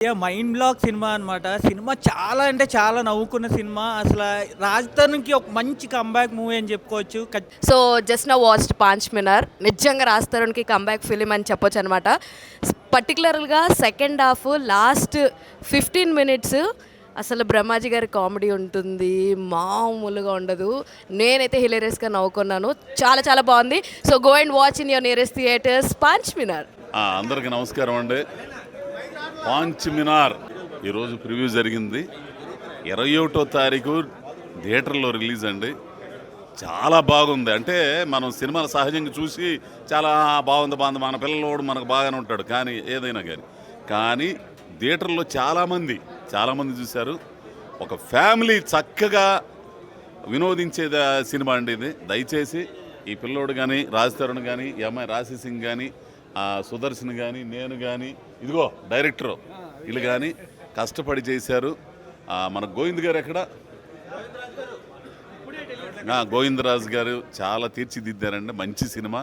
Mind block cinema అనమాట. Cinema చాలా అంటే చాలా నవ్వుకున్న సినిమా. అసల 'రాజధానికి' ఒక మంచి కంబ్యాక్ మూవీ అని చెప్పుకోవచ్చు. సో జస్ట్ నా వాచ్డ్ 'పాంచ్ మినార్'. నిజంగా రాజ్ తరుణ్‌కి కంబ్యాక్ ఫిలిం అని చెప్పొచ్చు అనమాట. పర్టికులర్గా సెకండ్ హాఫ్ లాస్ట్ 15 మినిట్స్ అసలు బ్రహ్మాజీ గారి కామెడీ ఉంటుంది, మామూలుగా ఉండదు. నేనైతే హిలేరియస్గా నవ్వుకున్నాను. చాలా చాలా బాగుంది. So go and watch in your nearest theatres 'Panch Minar'. అందరికీ నమస్కారం అండి. 'పాంచ్ మినార్' ఈరోజు ప్రివ్యూ జరిగింది. 21వ తారీఖు థియేటర్లో రిలీజ్ అండి. చాలా బాగుంది. అంటే మనం సినిమాలు సహజంగా చూసి చాలా బాగుంది మన పిల్లలు మనకు బాగానే ఉంటాడు, కానీ ఏదైనా కానీ థియేటర్లో చాలామంది చూశారు. ఒక ఫ్యామిలీ చక్కగా వినోదించే సినిమా అండి ఇది. దయచేసి ఈ పిల్లోడు కానీ, రాజ్ తరుణ్ కానీ, ఈ అమ్మాయి రాశి సింగ్ కానీ, సుదర్శన్ కానీ, నేను కానీ, ఇదిగో డైరెక్టర్ వీళ్ళు కానీ కష్టపడి చేశారు. మన గోవింద్ గారు ఎక్కడ, గోవిందరాజు గారు చాలా తీర్చిదిద్దారండి. మంచి సినిమా.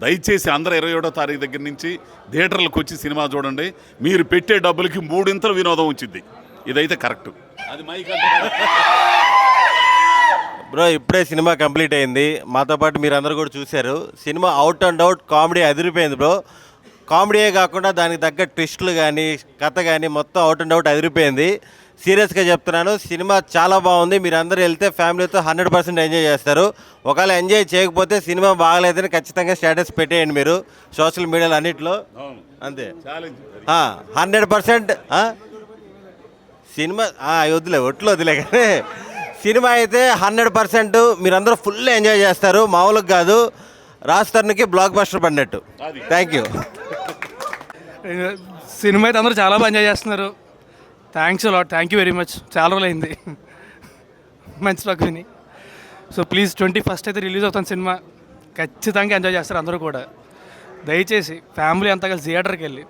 దయచేసి అందరూ 27వ తారీఖు దగ్గర నుంచి థియేటర్లకు వచ్చి సినిమా చూడండి. మీరు పెట్టే డబ్బులకి 3 వినోదం వచ్చింది. ఇదైతే కరెక్ట్. అది బ్రో ఇప్పుడే సినిమా కంప్లీట్ అయింది. మాతో పాటు మీరు అందరూ కూడా చూశారు. Cinema out and out comedy అదిరిపోయింది బ్రో. కామెడీయే కాకుండా దానికి తగ్గ ట్విస్టులు కానీ, కథ కానీ మొత్తం అవుట్ అండ్ అవుట్ అదిరిపోయింది. సీరియస్గా చెప్తున్నాను, సినిమా చాలా బాగుంది. మీరు అందరూ వెళ్తే ఫ్యామిలీతో 100% ఎంజాయ్ చేస్తారు. ఒకవేళ ఎంజాయ్ చేయకపోతే సినిమా బాగలేదని ఖచ్చితంగా స్టేటస్ పెట్టేయండి మీరు సోషల్ మీడియాలో అన్నిట్లో. అంతే 100% సినిమా వదిలే కానీ సినిమా అయితే 100% మీరందరూ ఫుల్ ఎంజాయ్ చేస్తారు. మామూలుగా కాదు, రాజ్ తరుణ్‌కి బ్లాక్ బస్టర్ పడినట్టు. Thank you. సినిమా అయితే అందరూ చాలా బాగా ఎంజాయ్ చేస్తున్నారు. Thanks lot, thank you very much. చాలా రోజులు అయింది మంచి టాక్ విని. సో ప్లీజ్ 21st అయితే రిలీజ్ అవుతుంది సినిమా. ఖచ్చితంగా ఎంజాయ్ చేస్తారు అందరూ కూడా. దయచేసి ఫ్యామిలీ అంతా కలిసి థియేటర్కి వెళ్ళి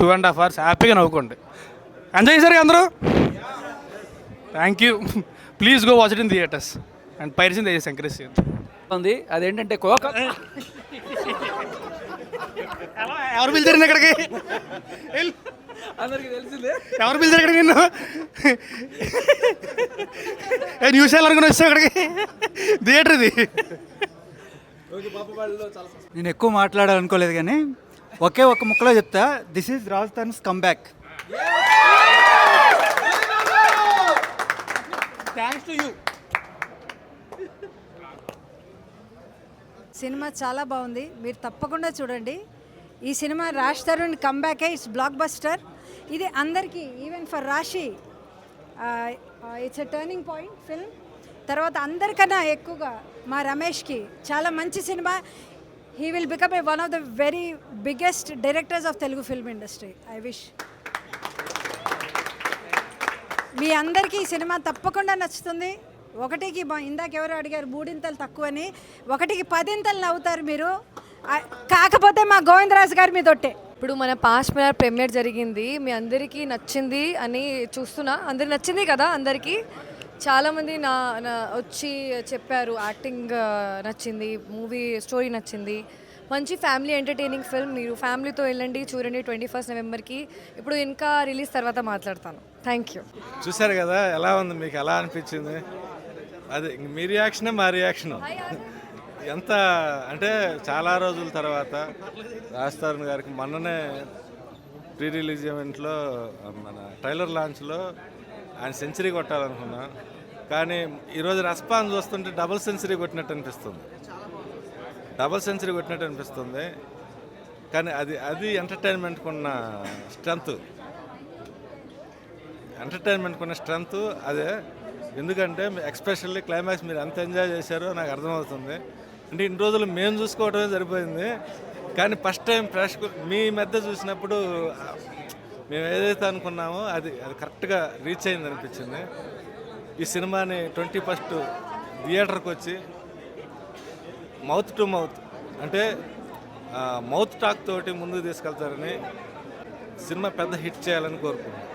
2.5 hours హ్యాపీగా నవ్వుకోండి. ఎంజాయ్ చేశారు అందరూ. Thank you. Please go watch it in theatres and పైరసీని దయచేసి ఎంకరేజ్ చేయండి. ఉంది అదేంటంటే కోక ఎవరు పిలిచారండి ఇక్కడికి? అందరికి తెలిసిందే. ఎవరు పిలిచారు ఇక్కడికి? నిన్ను న్యూస్ అనుకుని వచ్చావు ఇక్కడికి? థియేటర్ ఇది. నేను ఎక్కువ మాట్లాడాలనుకోలేదు కానీ ఒకే ఒక ముక్కలో చెప్తా. This is Raj Tarun's comeback. Thanks to you. Cinema చాలా బాగుంది, మీరు తప్పకుండా చూడండి. ఈ సినిమా రాజ్ తరుణ్ కంబ్యాకే. It's blockbuster. ఇది అందరికీ, even for Raashi it's a turning point film. తర్వాత అందరికన్నా ఎక్కువగా మా రమేష్కి చాలా మంచి cinema. He will become a one of the very biggest directors of Telugu film industry. I wish మీ అందరికీ ఈ సినిమా తప్పకుండా నచ్చుతుంది. ఒకటికి ఇందాక ఎవరు అడిగారు 3 తక్కువని, 1కి 10 నవ్వుతారు మీరు. కాకపోతే మా గోవిందరాజు గారు మీదొట్టే. ఇప్పుడు మన 'పాంచ్ మినార్' ప్రీమియర్ జరిగింది. మీ అందరికీ నచ్చింది అని చూస్తున్నా. అందరికి నచ్చింది కదా? అందరికీ చాలామంది నా వచ్చి చెప్పారు యాక్టింగ్ నచ్చింది, మూవీ స్టోరీ నచ్చింది. మంచి ఫ్యామిలీ ఎంటర్టైనింగ్ ఫిల్మ్. మీరు ఫ్యామిలీతో వెళ్ళండి, చూడండి. 21st Novemberకి. ఇప్పుడు ఇంకా రిలీజ్ తర్వాత మాట్లాడతాను. Thank you. చూశారు కదా, ఎలా ఉంది, మీకు ఎలా అనిపించింది? అది మీ రియాక్షనే మా రియాక్షను. ఎంత అంటే చాలా రోజుల తర్వాత రాజ్ తరుణ్ గారికి మొన్ననే ప్రీ రిలీజ్ ఈవెంట్లో మన ట్రైలర్ లాంచ్లో ఆయన సెంచరీ కొట్టాలనుకున్నా, కానీ ఈరోజు రెస్పాన్స్ చూస్తుంటే డబుల్ సెంచరీ కొట్టినట్టు అనిపిస్తుంది. కానీ అది ఎంటర్టైన్మెంట్కి ఉన్న స్ట్రెంగ్త్ అదే. ఎందుకంటే ఎక్స్పెషల్లీ క్లైమాక్స్ మీరు ఎంత ఎంజాయ్ చేశారో నాకు అర్థమవుతుంది. అంటే ఇన్ని రోజులు మేము చూసుకోవడమే సరిపోయింది, కానీ ఫస్ట్ టైం ప్రేక్షకులు మీ మధ్య చూసినప్పుడు మేము ఏదైతే అనుకున్నామో అది కరెక్ట్గా రీచ్ అయింది అనిపించింది. ఈ సినిమాని 21st థియేటర్కి వచ్చి మౌత్ టు మౌత్, అంటే మౌత్ టాక్ తోటి ముందుకు తీసుకెళ్తారని, సినిమా పెద్ద హిట్ చేయాలని కోరుకుంటున్నాను.